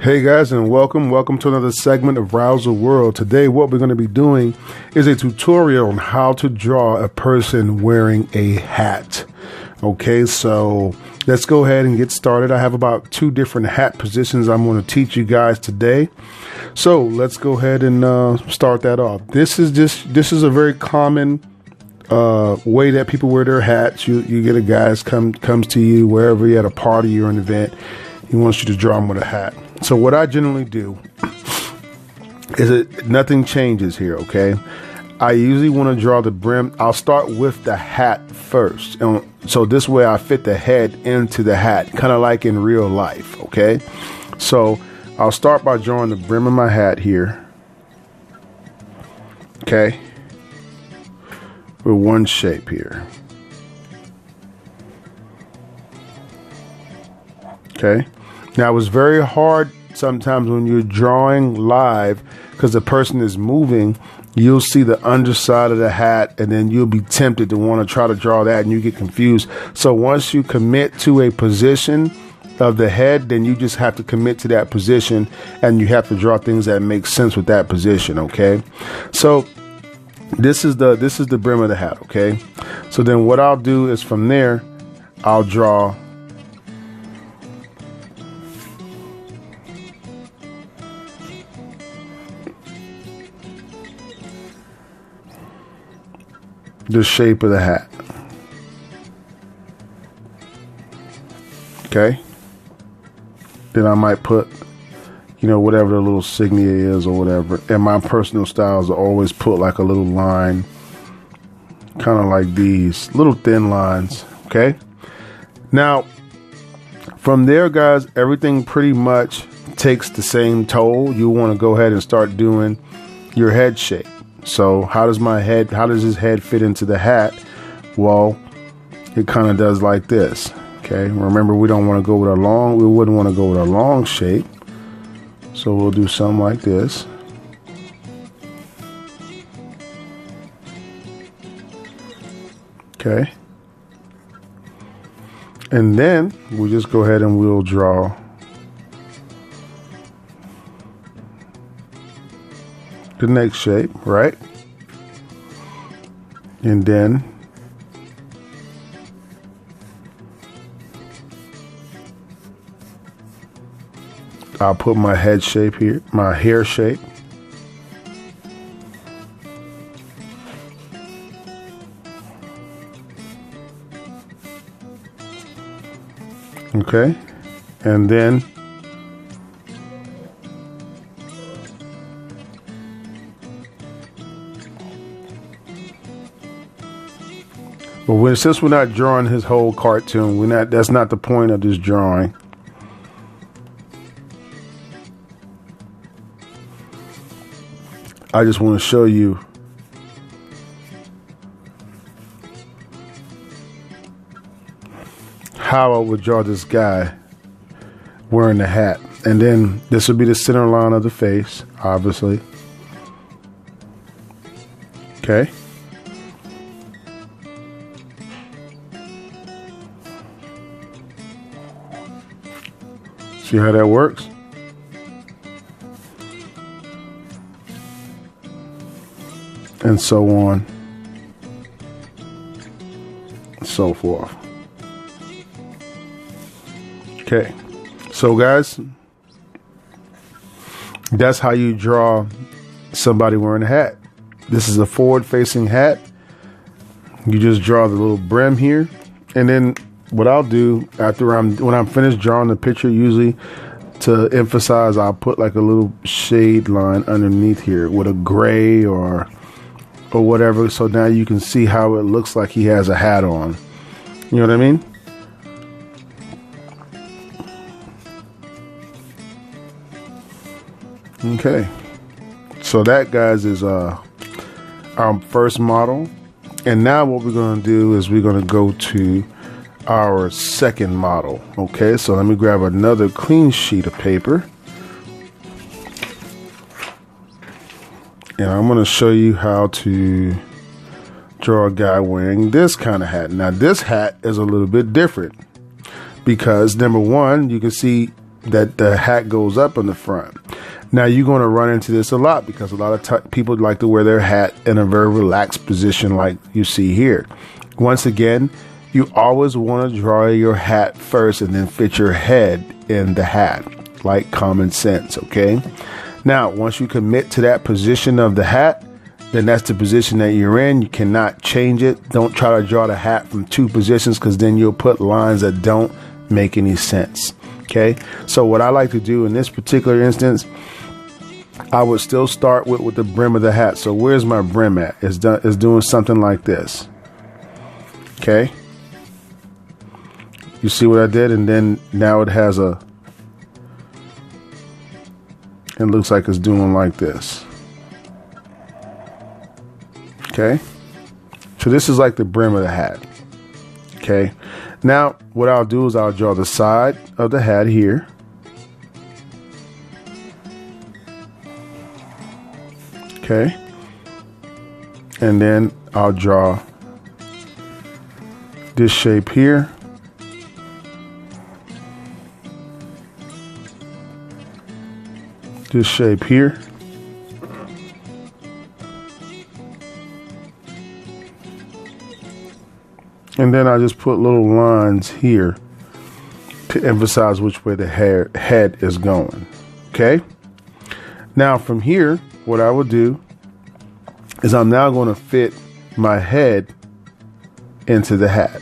Hey guys, and welcome to another segment of Rowserworld. Today what we're going to be doing is a tutorial on how to draw a person wearing a hat. Okay, so let's go ahead and get started. I have about 2 different hat positions I'm going to teach you guys today. So let's go ahead and start that off. This is a very common way that people wear their hats. You get a guy comes to you wherever you're at a party or an event. He wants you to draw him with a hat. So what I generally do is nothing changes here, okay? I usually want to draw the brim. I'll start with the hat first. And so this way I fit the head into the hat, kind of like in real life, okay? So I'll start by drawing the brim of my hat here, okay? With one shape here. Okay. Now it's very hard sometimes when you're drawing live because the person is moving. You'll see the underside of the hat and then you'll be tempted to want to try to draw that and you get confused. So once you commit to a position of the head, then you just have to commit to that position and you have to draw things that make sense with that position. Okay. So this is the brim of the hat. Okay. So then what I'll do is from there, I'll draw the shape of the hat. Okay. Then I might put, whatever the little signia is or whatever. And my personal style is to always put like a little line, kind of like these little thin lines. Okay. Now, from there, guys, everything pretty much takes the same toll. You want to go ahead and start doing your head shape. So how does his head fit into the hat? Well, it kind of does like this. Okay. Remember, we wouldn't want to go with a long shape. So we'll do something like this. Okay. And then we'll just go ahead and we'll draw the next shape, right? And then I'll put my head shape here, my hair shape. Okay. And then but since we're not drawing his whole cartoon, that's not the point of this drawing. I just want to show you how I would draw this guy wearing the hat. And then this would be the center line of the face, obviously. Okay. See how that works? And so on and so forth. Okay. So guys, that's how you draw somebody wearing a hat. This is a forward-facing hat. You just draw the little brim here, and then what I'll do when I'm finished drawing the picture, usually to emphasize, I'll put like a little shade line underneath here with a gray or whatever. So now you can see how it looks like he has a hat on. You know what I mean? Okay. So that, guys, is our first model. And now what we're going to do is we're going to go to our second model. Okay, so let me grab another clean sheet of paper. And I'm going to show you how to draw a guy wearing this kind of hat. Now, this hat is a little bit different because, number one, you can see that the hat goes up in the front. Now you're going to run into this a lot because a lot of people like to wear their hat in a very relaxed position like you see here. Once again, you always want to draw your hat first and then fit your head in the hat, like common sense, okay? Now, once you commit to that position of the hat, then that's the position that you're in. You cannot change it. Don't try to draw the hat from two positions because then you'll put lines that don't make any sense, okay? So what I like to do in this particular instance, I would still start with the brim of the hat. So where's my brim at? It's doing something like this, okay? You see what I did? And then now it has it looks like it's doing like this. Okay. So this is like the brim of the hat. Okay. Now what I'll do is I'll draw the side of the hat here. Okay. And then I'll draw this shape here. This shape here. And then I just put little lines here to emphasize which way the head is going. Okay. Now from here, what I will do is I'm now going to fit my head into the hat.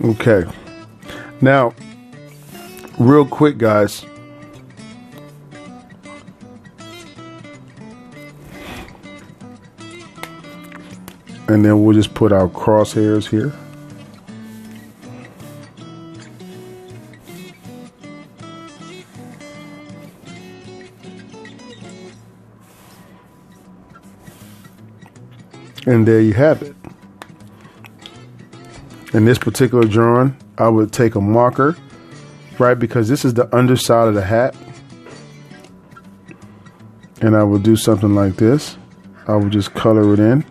Okay, now real quick guys, and then we'll just put our crosshairs here. And there you have it. In this particular drawing, I would take a marker, right, because this is the underside of the hat. And I would do something like this. I would just color it in.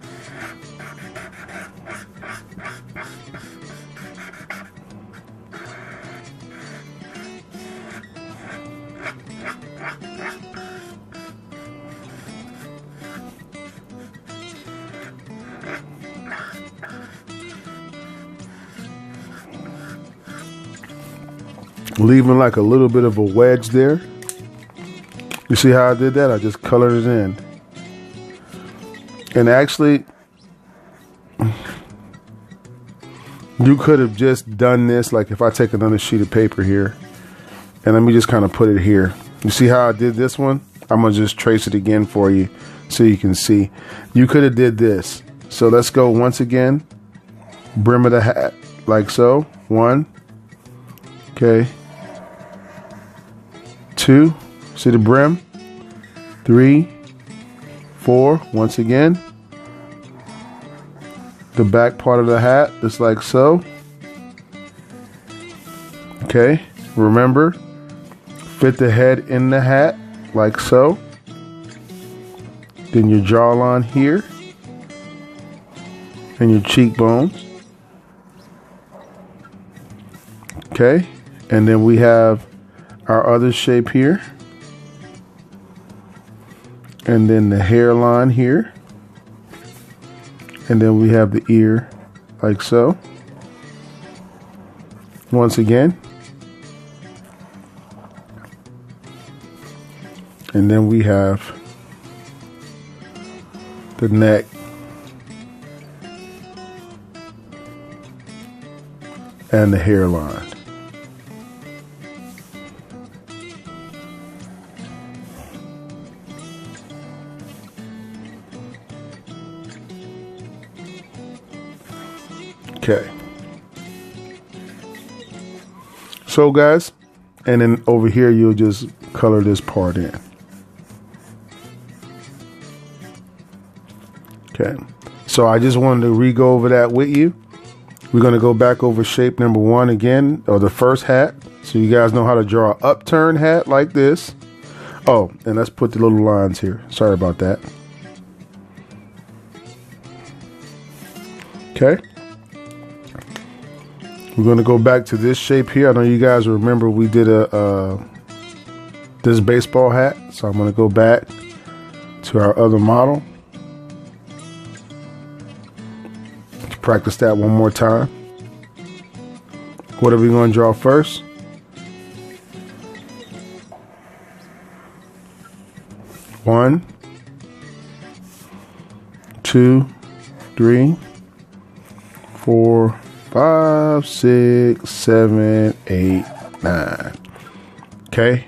Leaving like a little bit of a wedge there. You see how I did that? I just colored it in. And actually, you could have just done this, like if I take another sheet of paper here, and let me just kind of put it here. You see how I did this one? I'm gonna just trace it again for you so you can see. You could have did this. So let's go once again. Brim of the hat, like so. 1. Okay. 2, see the brim, 3, 4, once again, the back part of the hat, just like so. Okay, remember, fit the head in the hat, like so. Then your jawline here, and your cheekbones. Okay, and then we have our other shape here, and then the hairline here, and then we have the ear like so. Once again, And then we have the neck, and the hairline. Okay. So guys, and then over here you'll just color this part in. Okay. So I just wanted to re-go over that with you. We're going to go back over shape number 1 again, or the first hat, so you guys know how to draw an upturned hat like this. Oh, and let's put the little lines here. Sorry about that. Okay. We're going to go back to this shape here. I know you guys remember we did this baseball hat, so I'm going to go back to our other model. Practice that one more time. What are we going to draw first? One, 2, 3, 4, 5, 6, 7, 8, 9. Okay.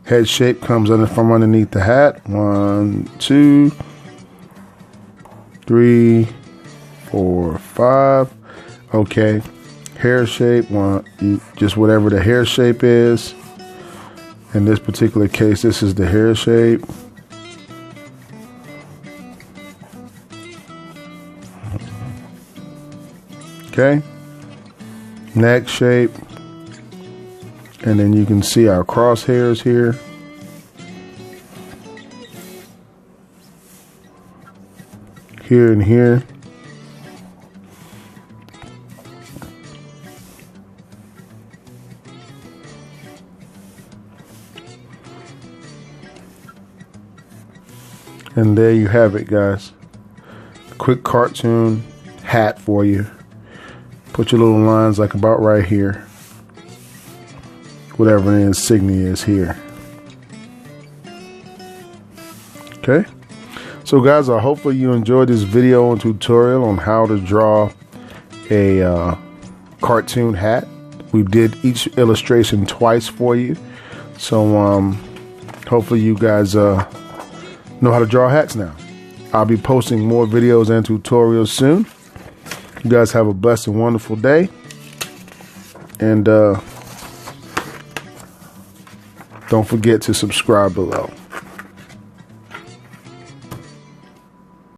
Head shape comes from underneath the hat. 1, 2, 3, 4, 5. Okay. Hair shape, just whatever the hair shape is. In this particular case, this is the hair shape. Okay. Neck shape. And then you can see our crosshairs here. Here and here. And there you have it, guys. Quick cartoon hat for you. Put your little lines like about right here. Whatever the insignia is here. Okay. So guys, hopefully you enjoyed this video and tutorial on how to draw a cartoon hat. We did each illustration twice for you. So hopefully you guys know how to draw hats now. I'll be posting more videos and tutorials soon. You guys have a blessed and wonderful day. And don't forget to subscribe below.